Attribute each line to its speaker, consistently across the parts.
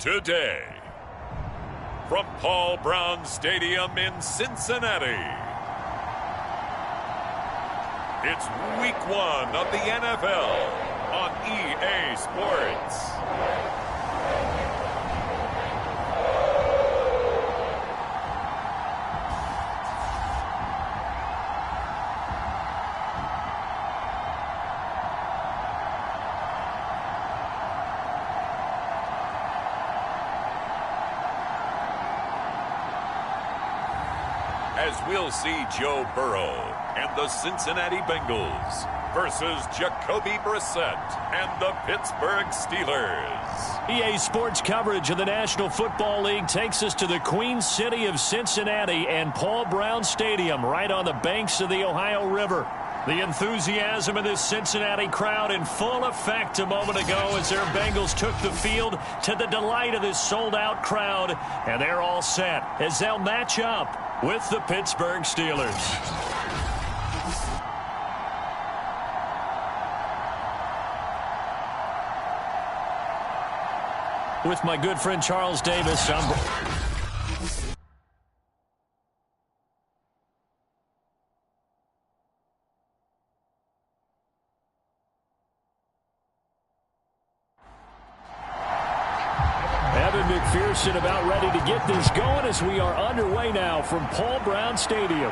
Speaker 1: Today, from Paul Brown Stadium in Cincinnati, it's Week 1 of the NFL on EA Sports. As we'll see Joe Burrow and the Cincinnati Bengals versus Jacoby Brissett and the Pittsburgh Steelers.
Speaker 2: EA Sports coverage of the National Football League takes us to the Queen City of Cincinnati and Paul Brown Stadium right on the banks of the Ohio River. The enthusiasm of this Cincinnati crowd in full effect a moment ago as their Bengals took the field to the delight of this sold-out crowd. And they're all set as they'll match up with the Pittsburgh Steelers. With my good friend Charles Davis, McPherson about ready to get this going as we are underway now from Paul Brown Stadium.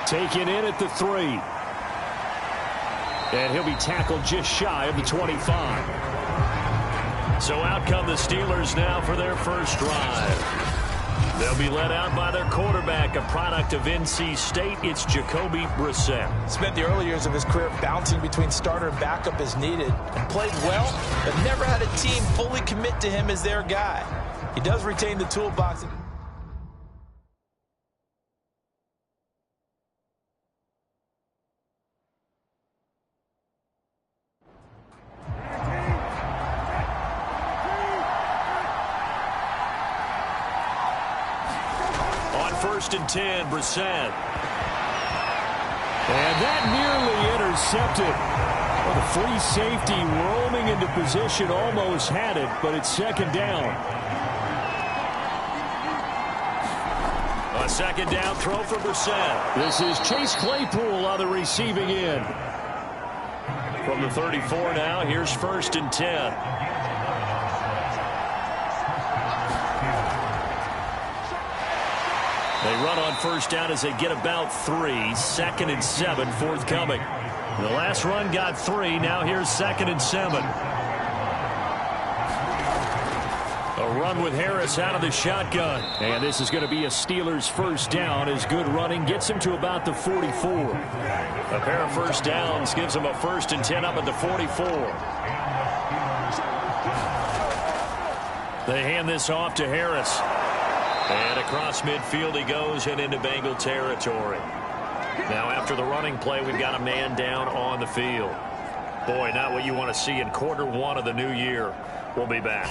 Speaker 2: Taken in at the 3. And he'll be tackled just shy of the 25. So out come the Steelers now for their first drive. They'll be led out by their quarterback, a product of NC State. It's Jacoby Brissett.
Speaker 3: Spent the early years of his career bouncing between starter and backup as needed, and played well, but never had a team fully commit to him as their guy. He does retain the toolbox.
Speaker 2: First and 10, Brissett. And that nearly intercepted. Well, the free safety roaming into position almost had it, but it's second down. A second down throw for Brissett. This is Chase Claypool on the receiving end. From the 34 now, here's first and 10. They run on first down as they get about 3. Second and 7 forthcoming. The last run got 3. Now here's second and 7. A run with Harris out of the shotgun. And this is going to be a Steelers first down as good running gets him to about the 44. A pair of first downs gives them a first and 10 up at the 44. They hand this off to Harris. And across midfield he goes and into Bengal territory. Now after the running play, we've got a man down on the field. Boy, not what you want to see in quarter 1 of the new year. We'll be back.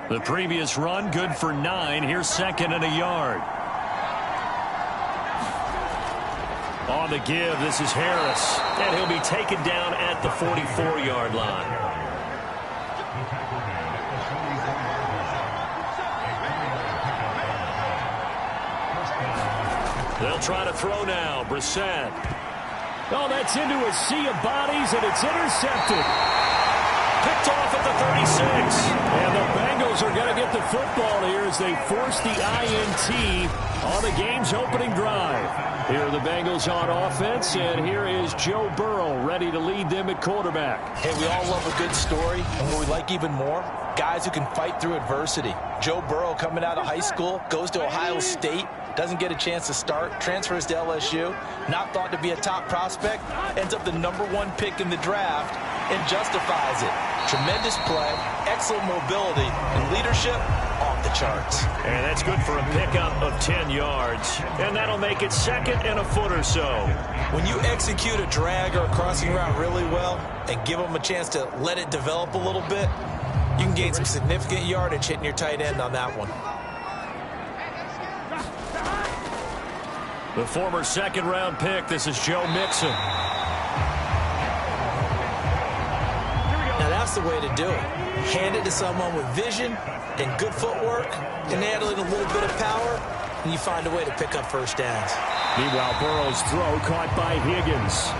Speaker 2: The previous run good for 9. Here's second and a yard. On the give, this is Harris. And he'll be taken down at the 44-yard line. They'll try to throw now. Brissett. Oh, that's into a sea of bodies, and it's intercepted. Picked off at the 36. And the Bengals are going to get the football here as they force the INT on the game's opening drive. Here are the Bengals on offense, and here is Joe Burrow ready to lead them at quarterback.
Speaker 3: Hey, we all love a good story, and what we like even more, guys who can fight through adversity. Joe Burrow coming out of high school, goes to Ohio State, doesn't get a chance to start, transfers to LSU, not thought to be a top prospect, ends up the #1 pick in the draft, and justifies it. Tremendous play, excellent mobility, and leadership off the charts.
Speaker 2: And that's good for a pickup of 10 yards. And that'll make it second and a foot or so.
Speaker 3: When you execute a drag or a crossing route really well and give them a chance to let it develop a little bit, you can gain some significant yardage hitting your tight end on that one.
Speaker 2: The former second-round pick, this is Joe Mixon.
Speaker 3: Now that's the way to do it. Hand it to someone with vision and good footwork, and add in a little bit of power, and you find a way to pick up first downs.
Speaker 2: Meanwhile, Burrow's throw caught by Higgins.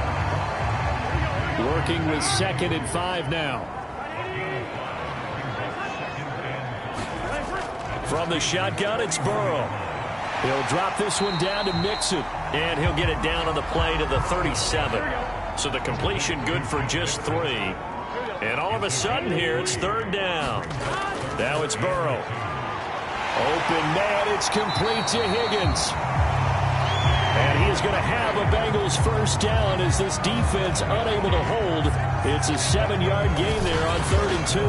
Speaker 2: Working with 2nd and 5 now. From the shotgun, it's Burrow. He'll drop this one down to Mixon. And he'll get it down on the play to the 37. So the completion good for just 3. And all of a sudden here, it's 3rd down. Now it's Burrow. Open man, it's complete to Higgins. And he is going to have a Bengals first down as this defense unable to hold. It's a 7-yard gain there on 3rd and 2.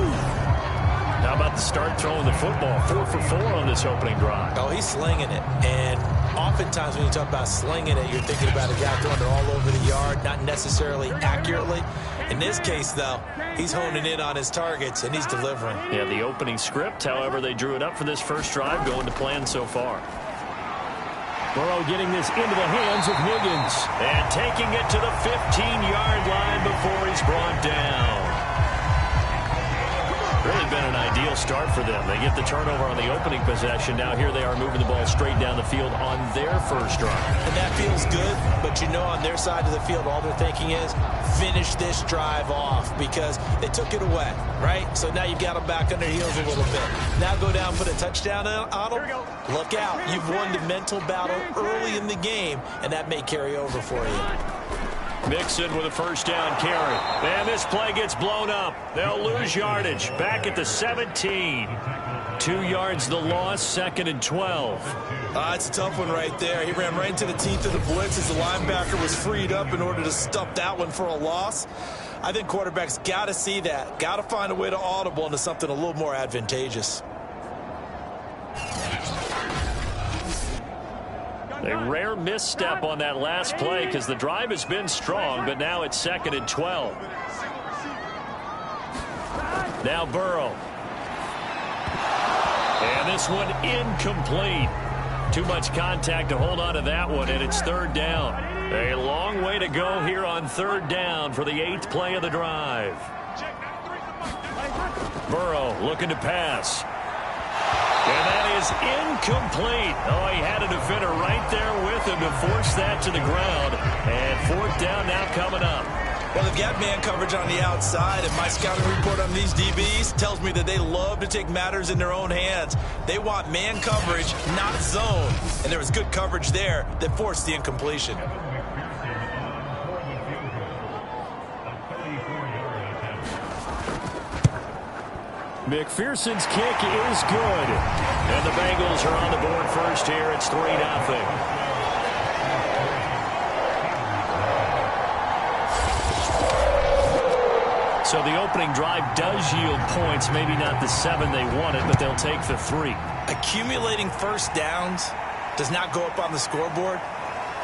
Speaker 2: How about the start throwing the football? 4 for 4 on this opening drive.
Speaker 3: Oh, he's slinging it. And oftentimes when you talk about slinging it, you're thinking about a guy throwing it all over the yard, not necessarily accurately. In this case, though, he's honing in on his targets, and he's delivering.
Speaker 2: Yeah, the opening script, however, they drew it up for this first drive, going to plan so far. Burrow getting this into the hands of Higgins. And taking it to the 15-yard line before he's brought down. Really been an ideal start for them. They get the turnover on the opening possession. Now here they are moving the ball straight down the field on their first drive.
Speaker 3: And that feels good, but you know on their side of the field, all they're thinking is finish this drive off because they took it away, right? So now you've got them back on their heels a little bit. Now go down, put a touchdown on them. Look out. You've won the mental battle early in the game, and that may carry over for you.
Speaker 2: Mixon with a first down carry. And this play gets blown up. They'll lose yardage. Back at the 17. 2 yards the loss, 2nd and 12.
Speaker 3: It's a tough one right there. He ran right into the teeth of the blitz as the linebacker was freed up in order to stuff that one for a loss. I think quarterbacks got to see that. Got to find a way to audible into something a little more advantageous.
Speaker 2: A rare misstep on that last play because the drive has been strong, but now it's 2nd and 12. Now Burrow. And this one incomplete. Too much contact to hold on to that one, and it's 3rd down. A long way to go here on 3rd down for the 8th play of the drive. Burrow looking to pass. And that is incomplete. Oh, he had a defender right there with him to force that to the ground. And 4th down now coming up.
Speaker 3: Well, they've got man coverage on the outside, and my scouting report on these DBs tells me that they love to take matters in their own hands. They want man coverage, not zone. And there was good coverage there that forced the incompletion.
Speaker 2: McPherson's kick is good. And the Bengals are on the board first here. It's 3-0. So the opening drive does yield points. Maybe not the 7 they wanted, but they'll take the 3.
Speaker 3: Accumulating first downs does not go up on the scoreboard,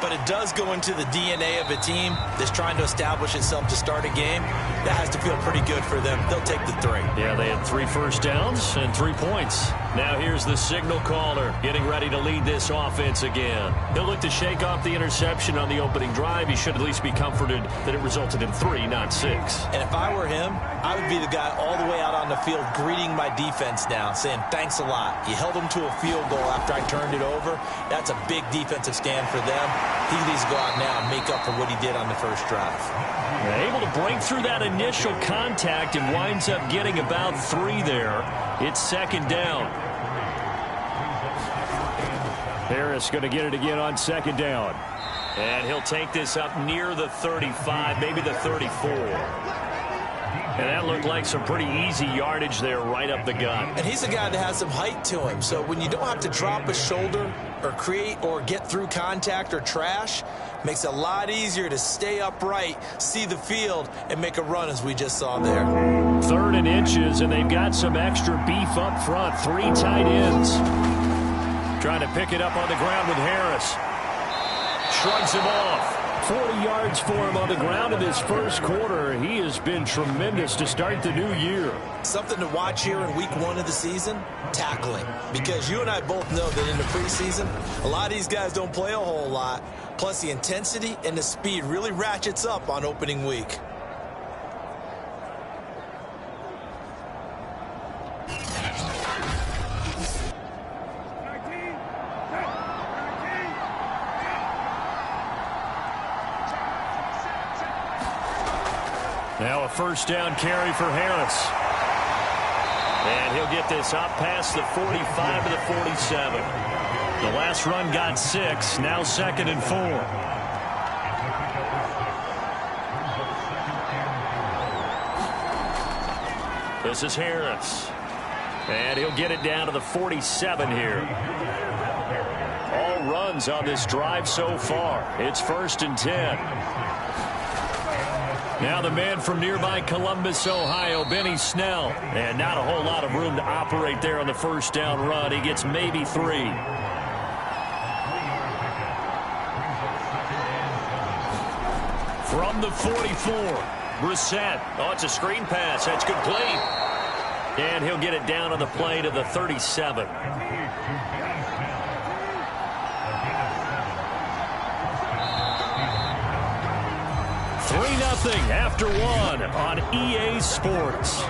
Speaker 3: but it does go into the DNA of a team that's trying to establish itself to start a game. That has to feel pretty good for them. They'll take the 3.
Speaker 2: Yeah, they had 3 first downs and 3 points. Now here's the signal caller getting ready to lead this offense again. He'll look to shake off the interception on the opening drive. He should at least be comforted that it resulted in 3, not 6.
Speaker 3: And if I were him, I would be the guy all the way out on the field greeting my defense now, saying thanks a lot. You held them to a field goal after I turned it over. That's a big defensive stand for them. He needs to go out now and make up for what he did on the first drive.
Speaker 2: Able to break through that initial contact and winds up getting about 3 there. It's 2nd down. Harris going to get it again on 2nd down. And he'll take this up near the 35, maybe the 34. And that looked like some pretty easy yardage there right up the gut.
Speaker 3: And he's a guy that has some height to him. So when you don't have to drop a shoulder or create or get through contact or trash, makes it a lot easier to stay upright, see the field, and make a run as we just saw there.
Speaker 2: 3rd and inches, and they've got some extra beef up front. 3 tight ends. Trying to pick it up on the ground with Harris. Shrugs him off. 40 yards for him on the ground in his first quarter. He has been tremendous to start the new year.
Speaker 3: Something to watch here in week 1 of the season, tackling. Because you and I both know that in the preseason, a lot of these guys don't play a whole lot. Plus the intensity and the speed really ratchets up on opening week.
Speaker 2: Now a first down carry for Harris. And he'll get this up past the 45 to the 47. The last run got 6, now 2nd and 4. This is Harris. And he'll get it down to the 47 here. All runs on this drive so far. It's 1st and 10. Now the man from nearby Columbus, Ohio, Benny Snell. And not a whole lot of room to operate there on the first down run. He gets maybe 3. From the 44, Brissett. Oh, it's a screen pass. That's complete. And he'll get it down on the play to the 37. 3-0 after 1 on EA Sports.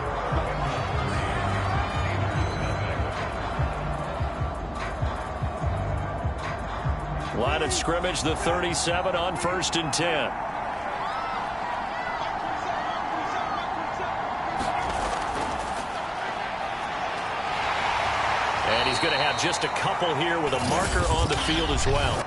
Speaker 2: Line of scrimmage, the 37 on 1st and 10. And he's going to have just a couple here with a marker on the field as well.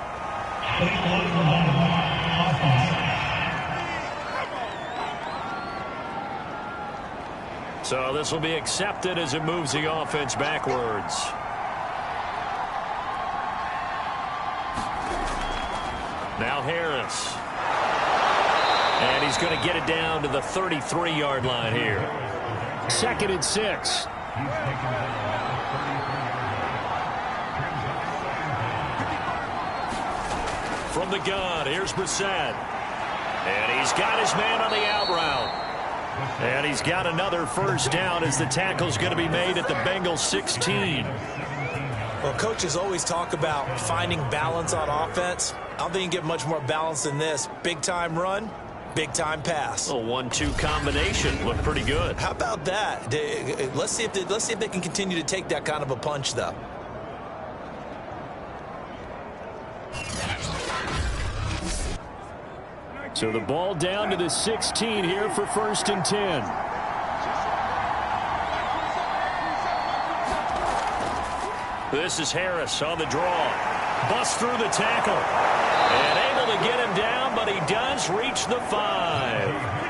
Speaker 2: So this will be accepted as it moves the offense backwards. Now Harris. And he's going to get it down to the 33-yard line here. 2nd and 6. From the gun, here's Brissett. And he's got his man on the out route. And he's got another first down as the tackle's going to be made at the Bengals 16.
Speaker 3: Well, coaches always talk about finding balance on offense. I don't think you can get much more balance than this. Big-time run, big-time pass.
Speaker 2: A 1-2 combination. Looked pretty good.
Speaker 3: How about that? Let's see if they can continue to take that kind of a punch, though.
Speaker 2: So the ball down to the 16 here for 1st and 10. This is Harris on the draw. Busts through the tackle. And able to get him down, but he does reach the 5.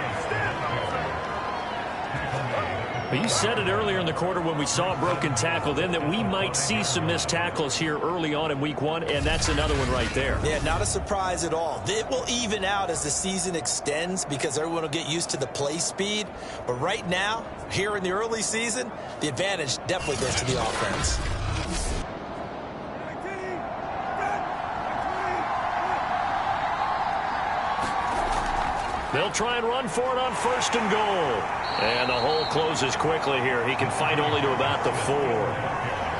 Speaker 2: You said it earlier in the quarter when we saw a broken tackle then that we might see some missed tackles here early on in week 1, and that's another one right there.
Speaker 3: Yeah, not a surprise at all. It will even out as the season extends because everyone will get used to the play speed. But right now, here in the early season, the advantage definitely goes to the offense.
Speaker 2: They'll try and run for it on 1st and goal. And the hole closes quickly here. He can fight only to about the 4.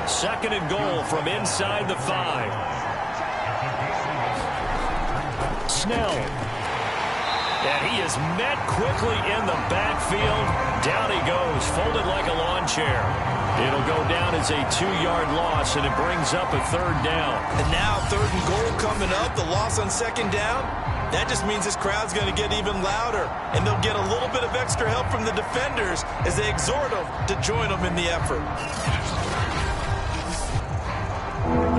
Speaker 2: 2nd and goal from inside the 5. Snell. And he is met quickly in the backfield. Down he goes, folded like a lawn chair. It'll go down as a 2-yard loss, and it brings up a 3rd down.
Speaker 3: And now 3rd and goal coming up. The loss on 2nd down. That just means this crowd's going to get even louder, and they'll get a little bit of extra help from the defenders as they exhort them to join them in the effort.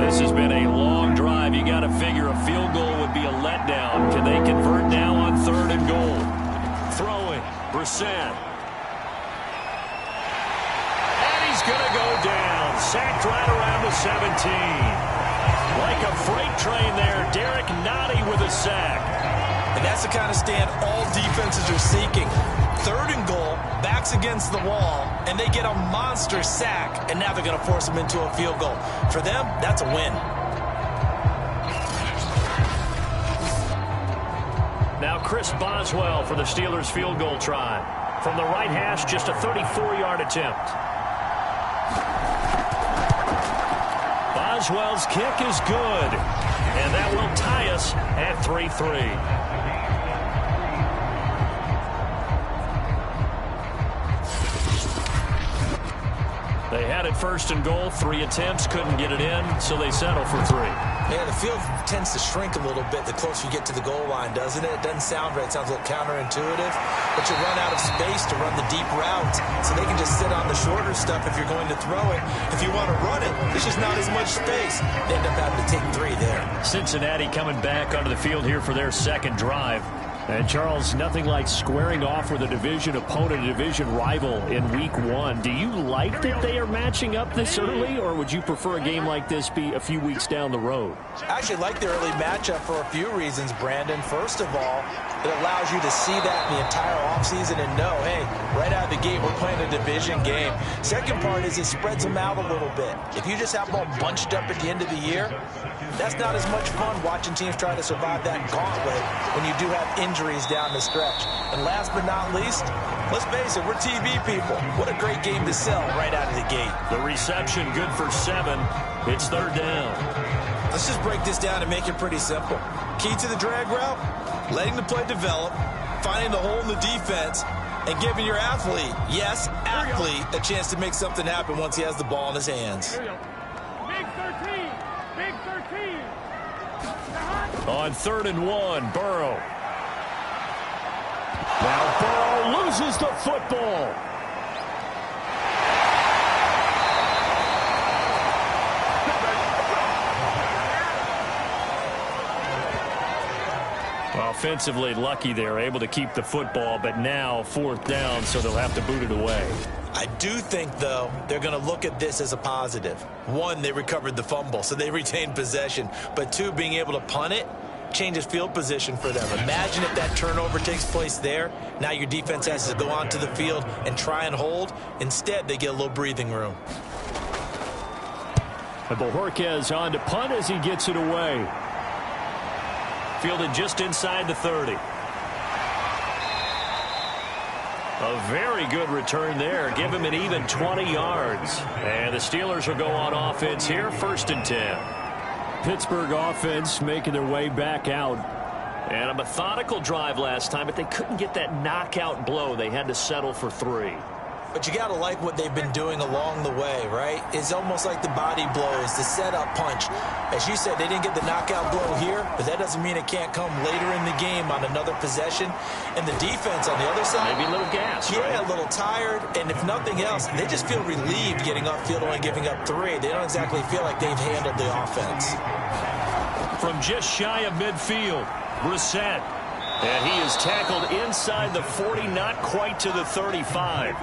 Speaker 2: This has been a long drive. You got to figure a field goal would be a letdown. Can they convert now on 3rd and goal? Throwing, Brissett. And he's going to go down. Sacked right around the 17. Like a freight train there, Derek Nottie with a sack.
Speaker 3: And that's the kind of stand all defenses are seeking. 3rd and goal, backs against the wall, and they get a monster sack, and now they're going to force them into a field goal. For them, that's a win.
Speaker 2: Now Chris Boswell for the Steelers field goal try. From the right hash, just a 34-yard attempt. Boswell's kick is good. And that will tie us at 3-3. They had it first and goal, 3 attempts, couldn't get it in, so they settle for 3.
Speaker 3: Yeah, the field tends to shrink a little bit the closer you get to the goal line, doesn't it? It doesn't sound right. It sounds a little counterintuitive. But you run out of space to run the deep routes, so they can just sit on the shorter stuff if you're going to throw it. If you want to run it, there's just not as much space. They end up having to take 3 there.
Speaker 2: Cincinnati coming back onto the field here for their second drive. And, Charles, nothing like squaring off with a division opponent, a division rival in Week 1. Do you like that they are matching up this early, or would you prefer a game like this be a few weeks down the road?
Speaker 3: I actually like the early matchup for a few reasons, Brandon. First of all, it allows you to see that in the entire offseason and know, hey, right out of the gate, we're playing a division game. Second part is it spreads them out a little bit. If you just have them all bunched up at the end of the year, that's not as much fun watching teams try to survive that gauntlet when you do have injuries down the stretch. And last but not least, let's face it, we're TV people. What a great game to sell right out of the gate.
Speaker 2: The reception good for 7. It's third down.
Speaker 3: Let's just break this down and make it pretty simple. Key to the drag route, letting the play develop, finding the hole in the defense, and giving your athlete, yes, athlete, a chance to make something happen once he has the ball in his hands.
Speaker 4: Big 13. Big 13.
Speaker 2: On 3rd and 1, Burrow. Now Burrow loses the football. Offensively lucky they're able to keep the football, but now 4th down, so they'll have to boot it away.
Speaker 3: I do think, though, they're going to look at this as a positive. 1, they recovered the fumble, so they retained possession. But 2, being able to punt it changes field position for them. Imagine if that turnover takes place there. Now your defense has to go onto the field and try and hold. Instead, they get a little breathing room.
Speaker 2: And Bojorquez on to punt as he gets it away. Fielded just inside the 30. A very good return there. Give him an even 20 yards. And the Steelers will go on offense here, 1st and 10. Pittsburgh offense making their way back out. And a methodical drive last time, but they couldn't get that knockout blow. They had to settle for 3.
Speaker 3: But you got to like what they've been doing along the way, right? It's almost like the body blows, the setup punch. As you said, they didn't get the knockout blow here, but that doesn't mean it can't come later in the game on another possession. And the defense on the other side,
Speaker 2: maybe a little gas,
Speaker 3: yeah,
Speaker 2: right?
Speaker 3: A little tired. And if nothing else, they just feel relieved getting upfield only giving up 3. They don't exactly feel like they've handled the offense.
Speaker 2: From just shy of midfield, Brissett. And he is tackled inside the 40, not quite to the 35.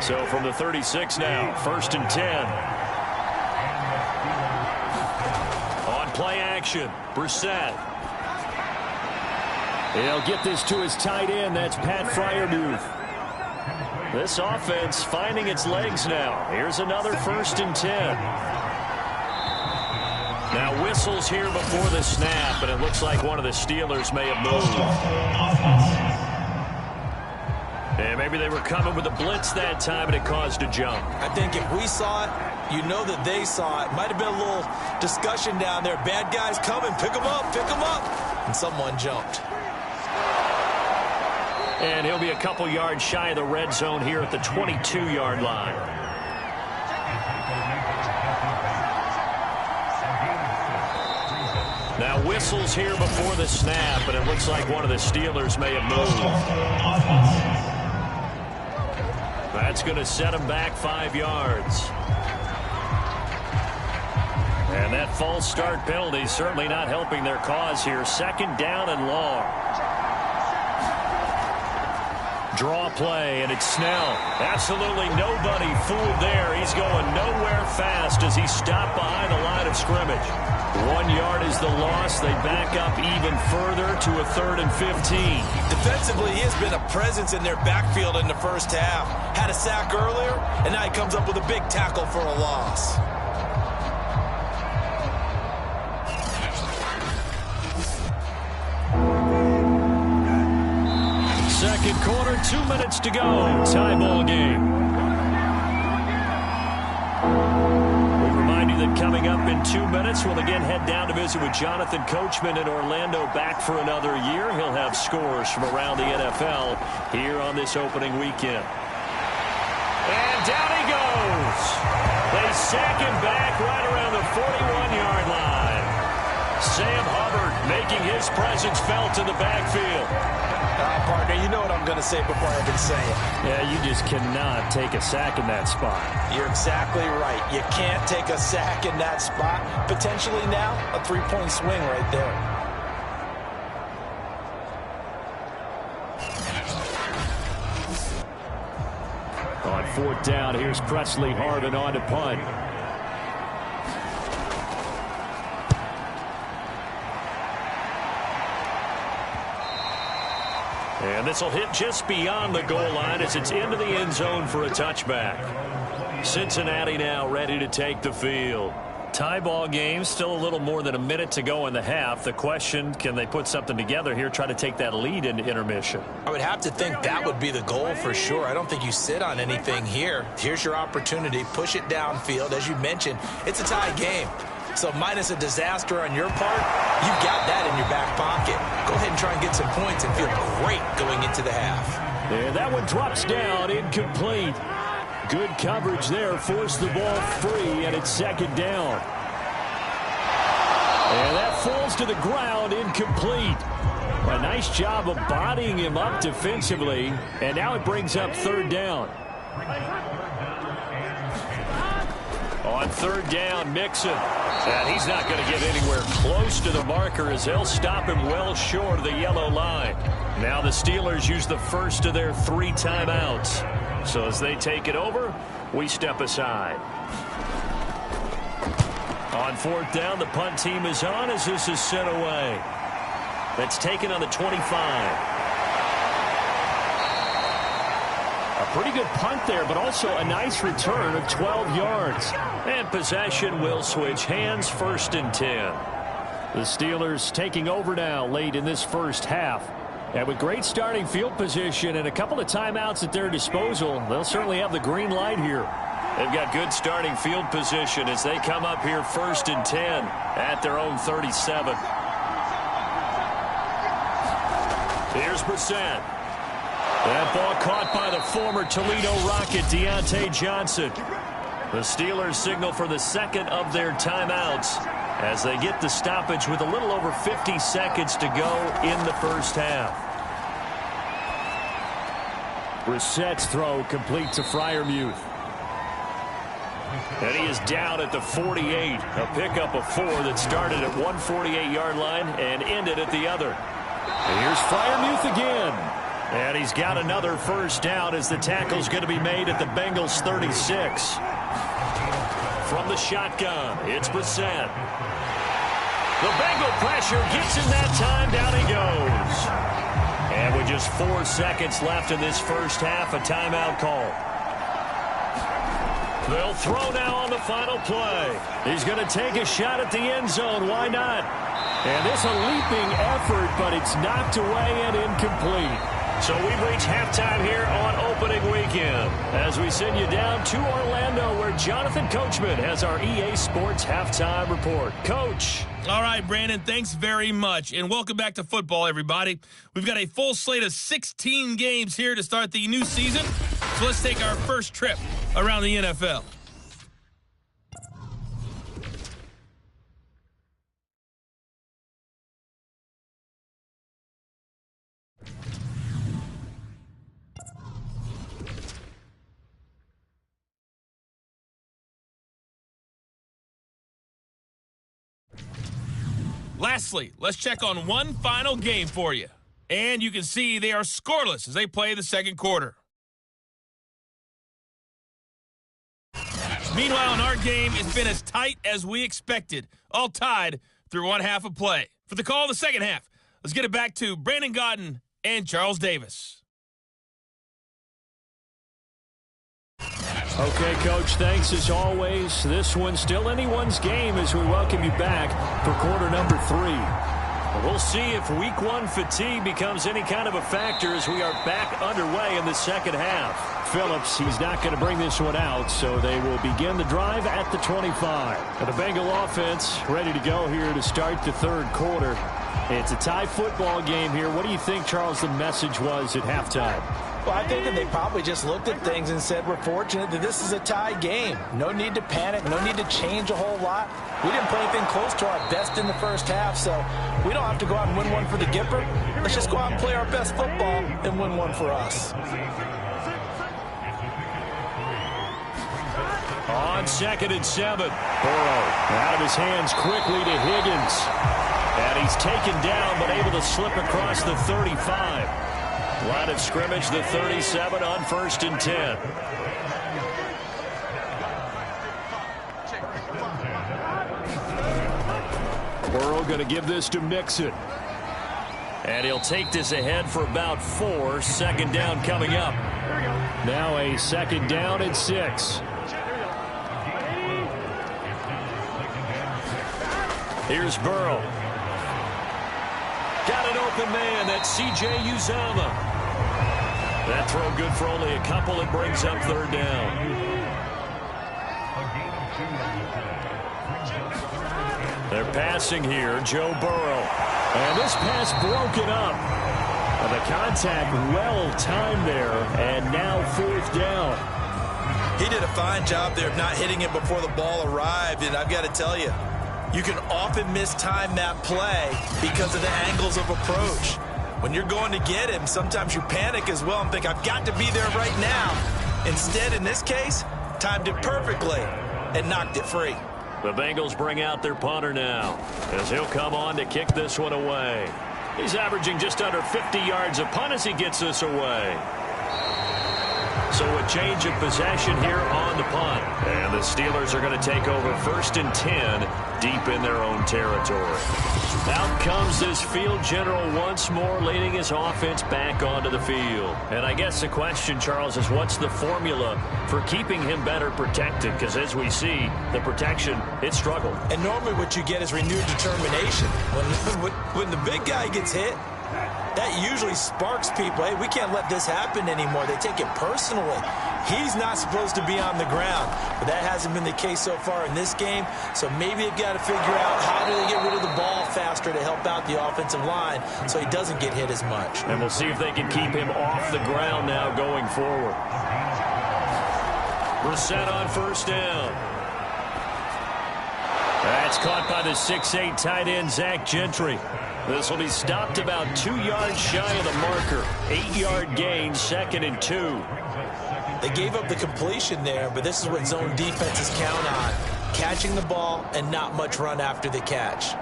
Speaker 2: So from the 36 now, 1st and 10. On play action, Brissett. He'll get this to his tight end. That's Pat Freiermuth. This offense finding its legs now. Here's another 1st and 10. Now whistles here before the snap, and it looks like one of the Steelers may have moved. And maybe they were coming with a blitz that time, and it caused a jump.
Speaker 3: I think if we saw it, you know that they saw it. Might have been a little discussion down there. Bad guys coming, pick them up, and someone jumped.
Speaker 2: And he'll be a couple yards shy of the red zone here at the 22-yard line. Now whistles here before the snap, and it looks like one of the Steelers may have moved. That's going to set him back 5 yards. And that false start penalty certainly not helping their cause here. 2nd down and long. Draw play, and it's Snell. Absolutely nobody fooled there. He's going nowhere fast as he stopped behind the line of scrimmage. 1 yard is the loss. They back up even further to a 3rd and 15.
Speaker 3: Defensively, he has been a presence in their backfield in the first half. Had a sack earlier, and now he comes up with a big tackle for a loss.
Speaker 2: second quarter, 2 minutes to go. Tie ball game. We remind you that coming up in 2 minutes, we'll again head down to visit with Jonathan Coachman in Orlando, back for another year. He'll have scores from around the NFL here on this opening weekend. And down he goes. They sack him back right around the 41-yard line. Sam Hubbard making his presence felt in the backfield.
Speaker 3: Partner, you know what I'm going to say before I even say it.
Speaker 2: Yeah, you just cannot take a sack in that spot.
Speaker 3: You're exactly right. You can't take a sack in that spot. Potentially now, a three-point swing right there.
Speaker 2: On fourth down, here's Presley Harvin on to punt. And this will hit just beyond the goal line as it's into the end zone for a touchback. Cincinnati now ready to take the field. Tie ball game, still a little more than a minute to go in the half. The question, can they put something together here, try to take that lead into intermission?
Speaker 3: I would have to think that would be the goal for sure. I don't think you sit on anything here. Here's your opportunity. Push it downfield. As you mentioned, it's a tie game. So minus a disaster on your part, you've got that in your back pocket. Go ahead and try and get some points and feel great going into the half.
Speaker 2: And that one drops down, incomplete. Good coverage there, forced the ball free, and it's second down. And that falls to the ground, incomplete. A nice job of bodying him up defensively, and now it brings up third down. On third down, Mixon. And he's not going to get anywhere close to the marker as they'll stop him well short of the yellow line. Now the Steelers use the first of their 3 timeouts. So as they take it over, we step aside. On fourth down, the punt team is on as this is sent away. That's taken on the 25. A pretty good punt there, but also a nice return of 12 yards. And possession will switch hands, first and 10. The Steelers taking over now late in this first half. And with great starting field position and a couple of timeouts at their disposal, they'll certainly have the green light here. They've got good starting field position as they come up here first and 10 at their own 37. Here's Brissett. That ball caught by the former Toledo Rocket, Deontay Johnson. The Steelers signal for the second of their timeouts as they get the stoppage with a little over 50 seconds to go in the first half. Brissett's throw complete to Freiermuth. And he is down at the 48. A pickup of 4 that started at one 48-yard line and ended at the other. And here's Freiermuth again. And he's got another first down as the tackle's going to be made at the Bengals 36. From the shotgun, it's Brissett. The Bengal pressure gets him that time. Down he goes. And with just 4 seconds left in this first half, a timeout call. They'll throw now on the final play. He's going to take a shot at the end zone. Why not? And this a leaping effort, but it's knocked away and incomplete. So we've reached halftime here on opening weekend as we send you down to Orlando where Jonathan Coachman has our EA Sports halftime report. Coach.
Speaker 5: All right, Brandon, thanks very much. And welcome back to football, everybody. We've got a full slate of 16 games here to start the new season. So let's take our first trip around the NFL. Lastly, let's check on one final game for you. And you can see they are scoreless as they play the second quarter. Meanwhile, in our game, it's been as tight as we expected, all tied through one half of play. For the call of the second half, let's get it back to Brandon Gaudin and Charles Davis.
Speaker 2: Okay, Coach, thanks as always. This one's still anyone's game as we welcome you back for quarter number 3. We'll see if week one fatigue becomes any kind of a factor as we are back underway in the second half.
Speaker 6: Phillips, he's not going to bring this one out, so they will begin the drive at the 25. And the Bengal offense ready to go here to start the third quarter. It's a tie football game here. What do you think, Charles, the message was at halftime?
Speaker 3: Well, I think that they probably just looked at things and said, we're fortunate that this is a tie game. No need to panic, no need to change a whole lot. We didn't play anything close to our best in the first half, so we don't have to go out and win one for the Gipper. Let's just go out and play our best football and win one for us.
Speaker 2: On 2nd and 7, Burrow out of his hands quickly to Higgins. And he's taken down but able to slip across the 35. Line of scrimmage, the 37 on 1st and 10.
Speaker 6: Burrow going to give this to Mixon.
Speaker 2: And he'll take this ahead for about 4. Second down coming up.
Speaker 6: Now a second down and 6.
Speaker 2: Here's Burrow. Got an open man. That's C.J. Uzomah. That throw good for only a couple. It brings up third down. They're passing here. Joe Burrow.
Speaker 6: And this pass broken up. And the contact well timed there. And now 4th down.
Speaker 3: He did a fine job there of not hitting it before the ball arrived. And I've got to tell you, you can often mistime that play because of the angles of approach. When you're going to get him, sometimes you panic as well and think, I've got to be there right now. Instead, in this case, timed it perfectly and knocked it free.
Speaker 2: The Bengals bring out their punter now as he'll come on to kick this one away. He's averaging just under 50 yards a punt as he gets this away. So a change of possession here on the punt. And the Steelers are going to take over 1st and 10 deep in their own territory. Out comes this field general once more, leading his offense back onto the field. And I guess the question, Charles, is what's the formula for keeping him better protected? Because as we see, the protection, it struggled.
Speaker 3: And normally what you get is renewed determination. When the big guy gets hit, that usually sparks people. Hey, we can't let this happen anymore. They take it personally. He's not supposed to be on the ground, but that hasn't been the case so far in this game. So maybe they've got to figure out how do they get rid of the ball faster to help out the offensive line so he doesn't get hit as much.
Speaker 2: And we'll see if they can keep him off the ground now going forward. Brissett on 1st down. That's caught by the 6'8" tight end, Zach Gentry. This will be stopped about 2 yards shy of the marker. 8-yard gain, 2nd and 2.
Speaker 3: They gave up the completion there, but this is what zone defenses count on. Catching the ball and not much run after the catch.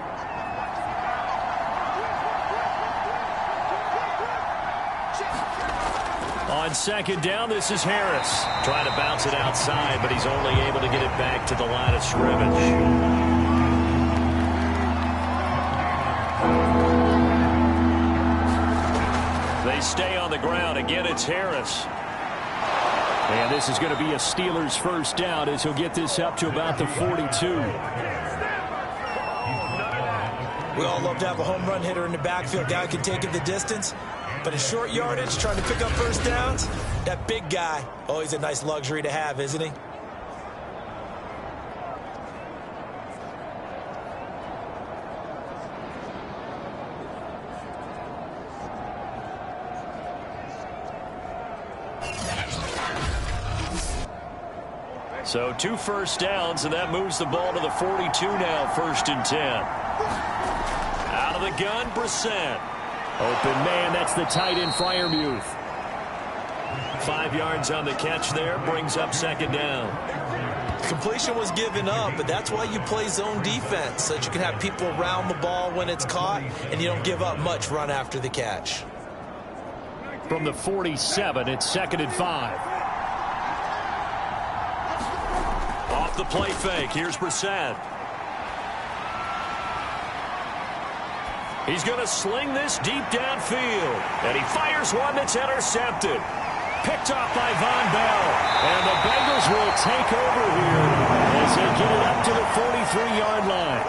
Speaker 2: On 2nd down, this is Harris. Trying to bounce it outside, but he's only able to get it back to the line of scrimmage. They stay on the ground. Again, it's Harris.
Speaker 6: And this is going to be a Steelers 1st down as he'll get this up to about the 42.
Speaker 3: We all love to have a home run hitter in the backfield. Guy can take it the distance. But in short yardage, trying to pick up 1st downs, that big guy, always a nice luxury to have, isn't he?
Speaker 2: So 2 1st downs, and that moves the ball to the 42 now, 1st and 10. Out of the gun, Brissett.
Speaker 6: Open man, that's the tight end, Freiermuth.
Speaker 2: 5 yards on the catch there, brings up 2nd down.
Speaker 3: Completion was given up, but that's why you play zone defense, so that you can have people around the ball when it's caught, and you don't give up much run after the catch.
Speaker 6: From the 47, it's 2nd and 5.
Speaker 2: Off the play fake, here's Brissett. He's going to sling this deep downfield, and he fires one that's intercepted. Picked off by Von Bell, and the Bengals will take over here as they get it up to the 43-yard line.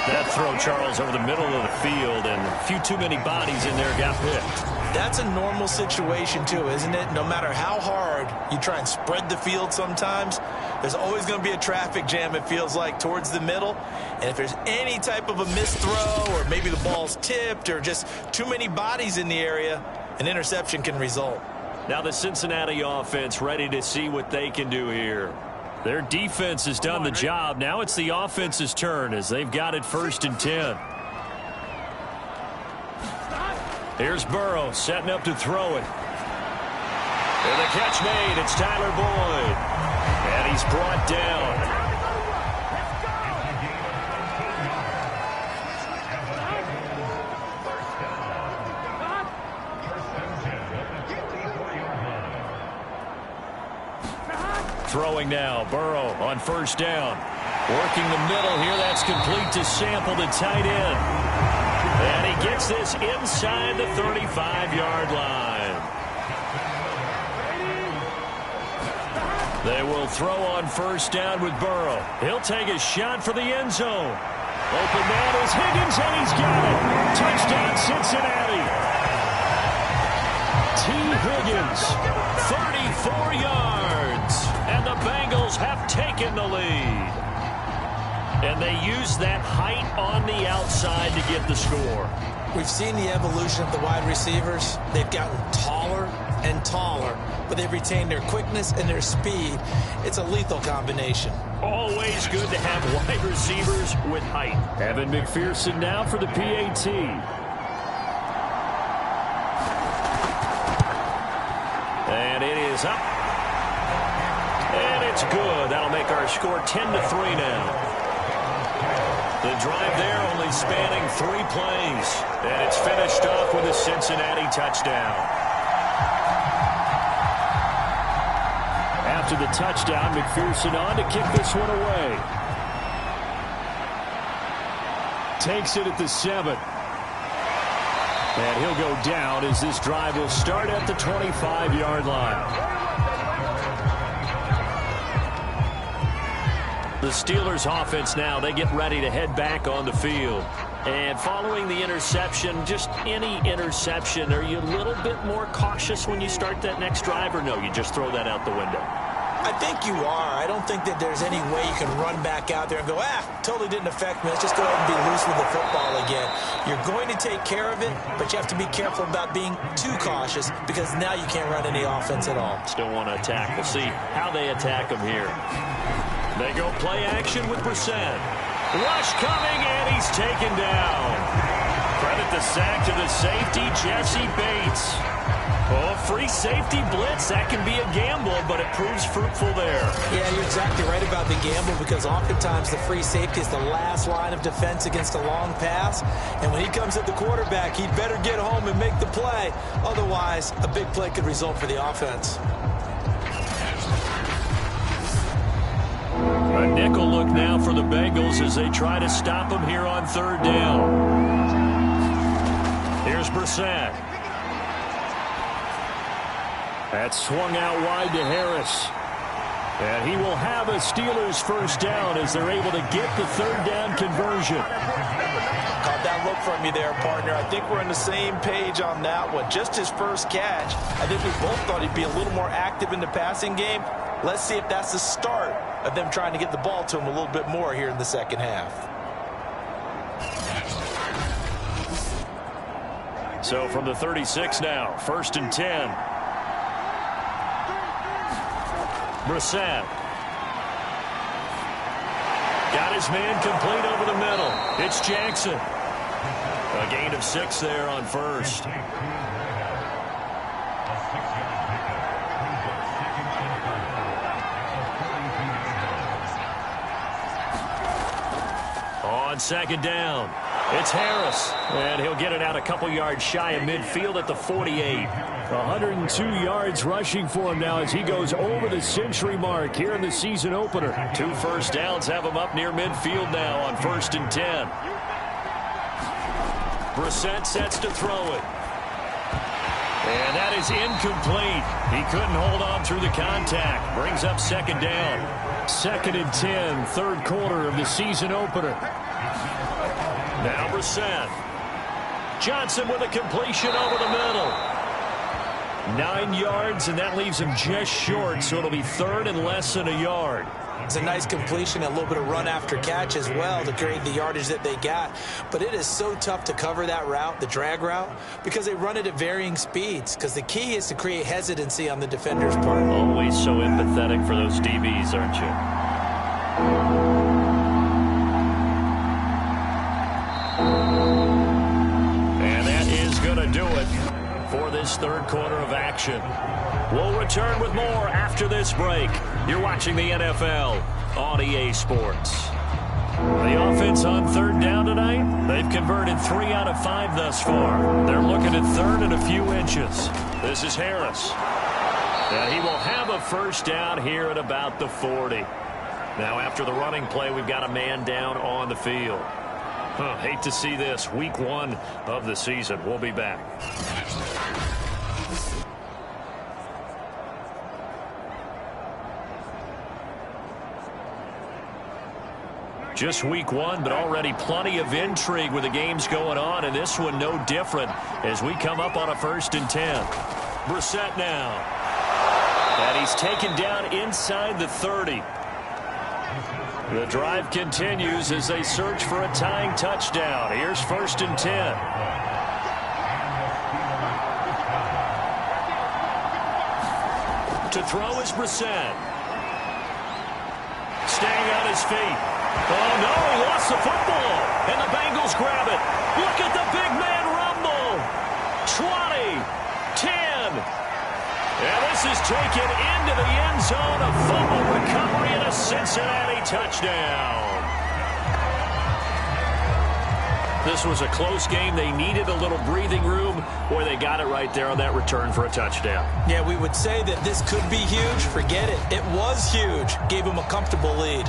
Speaker 2: That throw, Charles, over the middle of the field, and a few too many bodies in there got picked.
Speaker 3: That's a normal situation, too, isn't it? No matter how hard you try and spread the field sometimes, there's always going to be a traffic jam, it feels like, towards the middle. And if there's any type of a missed throw or maybe the ball's tipped or just too many bodies in the area, an interception can result.
Speaker 2: Now the Cincinnati offense ready to see what they can do here. Their defense has done the job. Now it's the offense's turn as they've got it 1st and 10. Here's Burrow setting up to throw it. And the catch made. It's Tyler Boyd. And he's brought down. Throwing now, Burrow on 1st down. Working the middle here, that's complete to Sample, the tight end. And he gets this inside the 35-yard line. They will throw on 1st down with Burrow. He'll take a shot for the end zone. Open man is Higgins, and he's got it. Touchdown, Cincinnati. T. Higgins, 34 yards. And the Bengals have taken the lead. And they use that height on the outside to get the score.
Speaker 3: We've seen the evolution of the wide receivers. They've gotten taller and taller, but they've retained their quickness and their speed. It's a lethal combination.
Speaker 2: Always good to have wide receivers with height.
Speaker 6: Evan McPherson now for the PAT.
Speaker 2: And it is up. And it's good. That'll make our score 10-3 now. The drive there only spanning 3 plays. And it's finished off with a Cincinnati touchdown.
Speaker 6: After the touchdown, McPherson on to kick this one away. Takes it at the 7. And he'll go down as this drive will start at the 25-yard line. The Steelers offense now, they get ready to head back on the field. And following the interception, just any interception, are you a little bit more cautious when you start that next drive, or no, you just throw that out the window?
Speaker 3: I think you are. I don't think that there's any way you can run back out there and go, totally didn't affect me. Let's just go ahead and be loose with the football again. You're going to take care of it, but you have to be careful about being too cautious because now you can't run any offense at all.
Speaker 2: Still want to attack. We'll see how they attack them here. They go play action with Brissett. Rush coming, and he's taken down. Credit the sack to the safety, Jesse Bates. Oh, free safety blitz. That can be a gamble, but it proves fruitful there.
Speaker 3: Yeah, you're exactly right about the gamble because oftentimes the free safety is the last line of defense against a long pass. And when he comes at the quarterback, he'd better get home and make the play. Otherwise, a big play could result for the offense.
Speaker 2: A nickel look now for the Bengals as they try to stop him here on 3rd down. Here's Brissett. That's swung out wide to Harris. And he will have a Steelers 1st down as they're able to get the 3rd down conversion.
Speaker 3: Caught that look from you there, partner. I think we're on the same page on that one. Just his first catch. I think we both thought he'd be a little more active in the passing game. Let's see if that's the start of them trying to get the ball to him a little bit more here in the second half.
Speaker 2: So from the 36 now, 1st and 10. Brissett. Got his man complete over the middle. It's Jackson. A gain of 6 there on 1st. On 2nd down, it's Harris. And he'll get it out a couple yards shy of midfield at the 48.
Speaker 6: 102 yards rushing for him now as he goes over the century mark here in the season opener.
Speaker 2: 2 first downs have him up near midfield now on 1st and 10. Brissett sets to throw it. And that is incomplete. He couldn't hold on through the contact. Brings up 2nd down.
Speaker 6: 2nd and 10, 3rd quarter of the season opener.
Speaker 2: Now Brissett. Johnson with a completion over the middle. 9 yards, and that leaves him just short, so it'll be third and less than a yard.
Speaker 3: It's a nice completion, a little bit of run after catch as well to create the yardage that they got. But it is so tough to cover that route, the drag route, because they run it at varying speeds. Because the key is to create hesitancy on the defender's part.
Speaker 2: Always so empathetic for those DBs, aren't you? And that is going to do it for this third quarter of action. We'll return with more after this break. You're watching the NFL on EA Sports. The offense on third down tonight, they've converted 3 out of 5 thus far. They're looking at third and a few inches. This is Harris. And he will have a first down here at about the 40. Now after the running play, we've got a man down on the field. Hate to see this. Week 1 of the season. We'll be back. Just week 1, but already plenty of intrigue with the games going on, and this one no different as we come up on a 1st and 10. Brissett now. And he's taken down inside the 30. The drive continues as they search for a tying touchdown. Here's 1st and 10. To throw is Brissett. Staying on his feet. Oh, no, he lost the football. And the Bengals grab it. Look at the big man rumble. 20, 10. And this is taken into the end zone. A fumble recovery and a Cincinnati touchdown. This was a close game. They needed a little breathing room. Boy, they got it right there on that return for a touchdown.
Speaker 3: Yeah, we would say that this could be huge. Forget it. It was huge. Gave him a comfortable lead.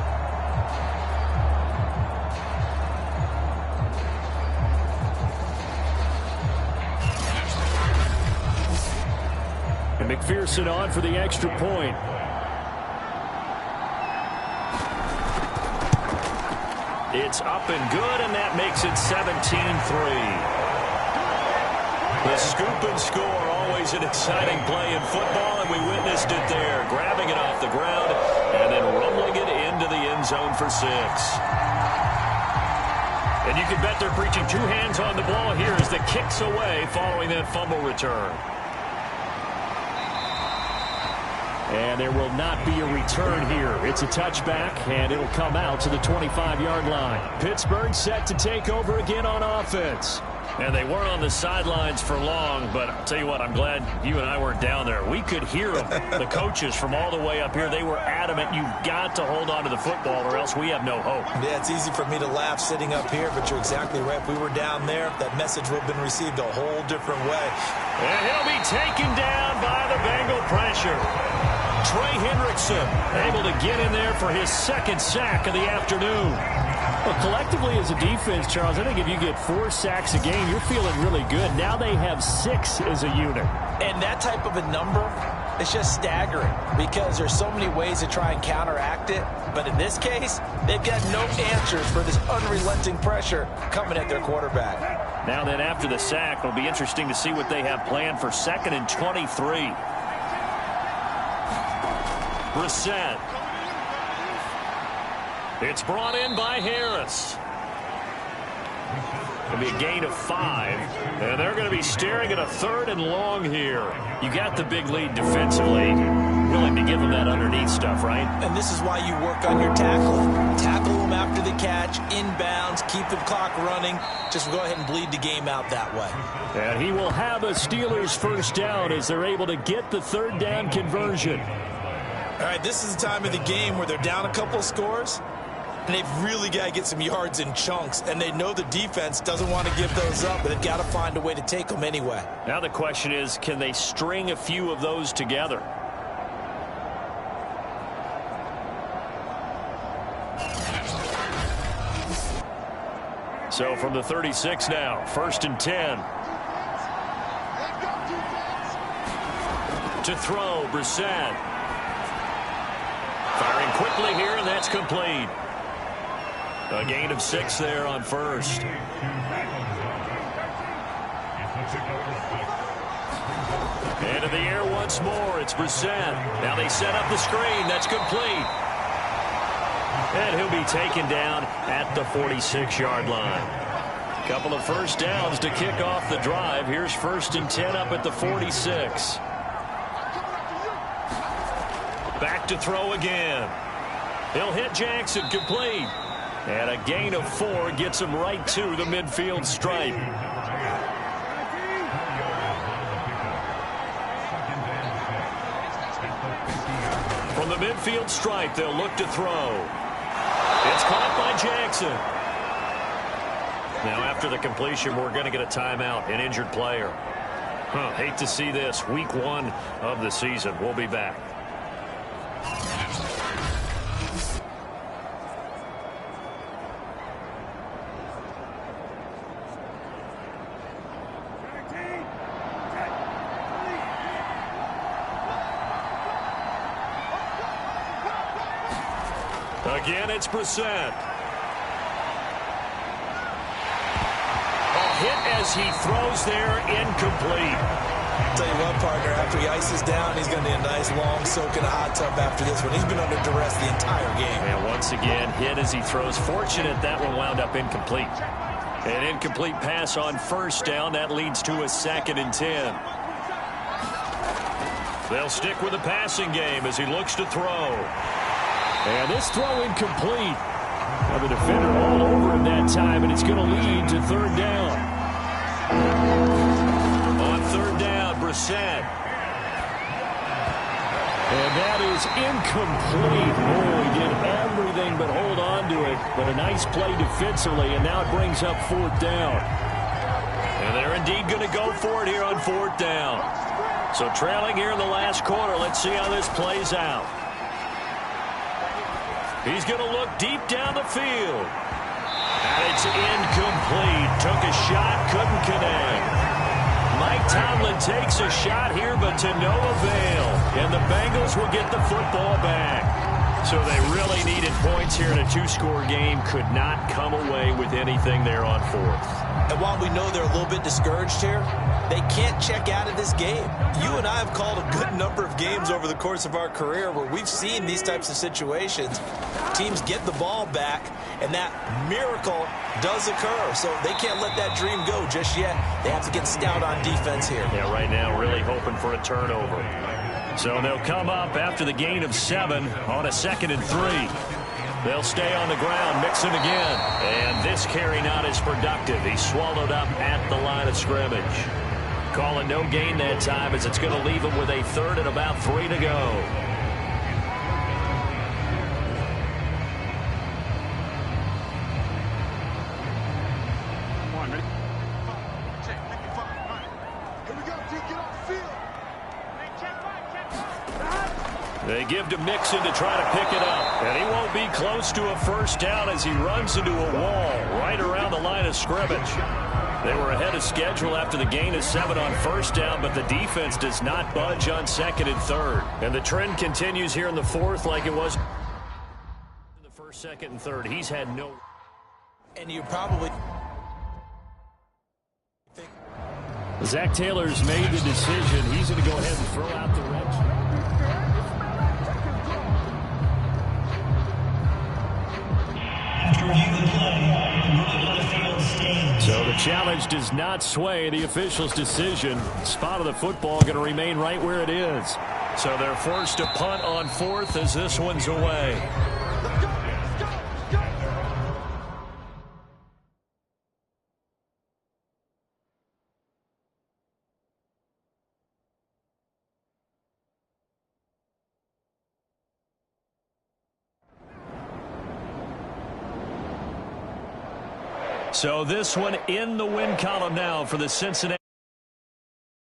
Speaker 6: And McPherson on for the extra point.
Speaker 2: It's up and good, and that makes it 17-3. The scoop and score, always an exciting play in football, and we witnessed it there, grabbing it off the ground and then rumbling it into the end zone for 6. And you can bet they're preaching 2 hands on the ball here as the kick's away following that fumble return.
Speaker 6: And there will not be a return here. It's a touchback, and it'll come out to the 25-yard line. Pittsburgh set to take over again on offense.
Speaker 2: And they weren't on the sidelines for long, but I'll tell you what, I'm glad you and I weren't down there. We could hear them, the coaches from all the way up here. They were adamant, you've got to hold on to the football or else we have no hope.
Speaker 3: Yeah, it's easy for me to laugh sitting up here, but you're exactly right. If we were down there, that message would have been received a whole different way.
Speaker 2: And he'll be taken down by the Bengal pressure. Trey Hendrickson able to get in there for his 2nd sack of the afternoon.
Speaker 6: Well, collectively as a defense, Charles, I think if you get 4 sacks a game, you're feeling really good. Now they have 6 as a unit.
Speaker 3: And that type of a number, it's just staggering because there's so many ways to try and counteract it. But in this case, they've got no answers for this unrelenting pressure coming at their quarterback.
Speaker 2: Now then, after the sack, it'll be interesting to see what they have planned for 2nd and 23. Brissett. It's brought in by Harris. It'll be a gain of 5. And they're going to be staring at a 3rd and long here. You got the big lead defensively. Willing to give them that underneath stuff, right?
Speaker 3: And this is why you work on your tackling. Tackle them after the catch, inbounds, keep the clock running. Just go ahead and bleed the game out that way.
Speaker 6: And he will have a Steelers first down as they're able to get the 3rd down conversion.
Speaker 3: All right, this is the time of the game where they're down a couple of scores, and they've really got to get some yards in chunks, and they know the defense doesn't want to give those up, but they've got to find a way to take them anyway.
Speaker 2: Now the question is, can they string a few of those together? So from the 36 now, 1st and 10. To throw, Brissett. Firing quickly here, and that's complete. A gain of 6 there on first. Into the air once more. It's Brissett. Now they set up the screen. That's complete. And he'll be taken down at the 46-yard line. Couple of first downs to kick off the drive. Here's 1st and 10 up at the 46. Back to throw again. He'll hit Jackson, complete. And a gain of 4 gets him right to the midfield stripe. From the midfield stripe, they'll look to throw. It's caught by Jackson. Now, after the completion, we're going to get a timeout, an injured player. Hate to see this. Week 1 of the season. We'll be back. Again, it's Brissett. Hit as he throws there, incomplete.
Speaker 3: Tell you what, partner, after he ices down, he's going to need a nice long soak in a hot tub after this one. He's been under duress the entire game.
Speaker 2: And once again, hit as he throws. Fortunate that one wound up incomplete. An incomplete pass on first down. That leads to a 2nd and 10. They'll stick with the passing game as he looks to throw. And this throw incomplete. Now the defender all over him that time, and it's going to lead to 3rd down. On 3rd down, Brissett. And that is incomplete. Oh, he did everything but hold on to it. But a nice play defensively, and now it brings up 4th down. And they're indeed going to go for it here on 4th down. So trailing here in the last quarter, let's see how this plays out. He's going to look deep down the field. And it's incomplete. Took a shot, couldn't connect. Mike Tomlin takes a shot here, but to no avail. And the Bengals will get the football back. So they really needed points here in a 2-score game. Could not come away with anything there on 4th.
Speaker 3: And while we know they're a little bit discouraged here, they can't check out of this game. You and I have called a good number of games over the course of our career where we've seen these types of situations. Teams get the ball back, and that miracle does occur. So they can't let that dream go just yet. They have to get stout on defense here.
Speaker 2: Yeah, right now really hoping for a turnover. So they'll come up after the gain of 7 on a 2nd and 3. They'll stay on the ground, mixing again. And this carry not as productive. He's swallowed up at the line of scrimmage. Calling no gain that time as it's going to leave him with a 3rd and about 3 to go. They give to Mixon to try to pick it up. And he won't be close to a 1st down as he runs into a wall right around the line of scrimmage. They were ahead of schedule after the gain of 7 on 1st down, but the defense does not budge on 2nd and 3rd. And the trend continues here in the 4th like it was in the 1st, 2nd, and 3rd. He's had no...
Speaker 3: And you probably...
Speaker 6: Zach Taylor's made the decision. He's going to go ahead and throw out the red. So the challenge does not sway the official's decision. Spot of the football going to remain right where it is.
Speaker 2: So they're forced to punt on 4th as this one's away. So this one in the win column now for the Cincinnati.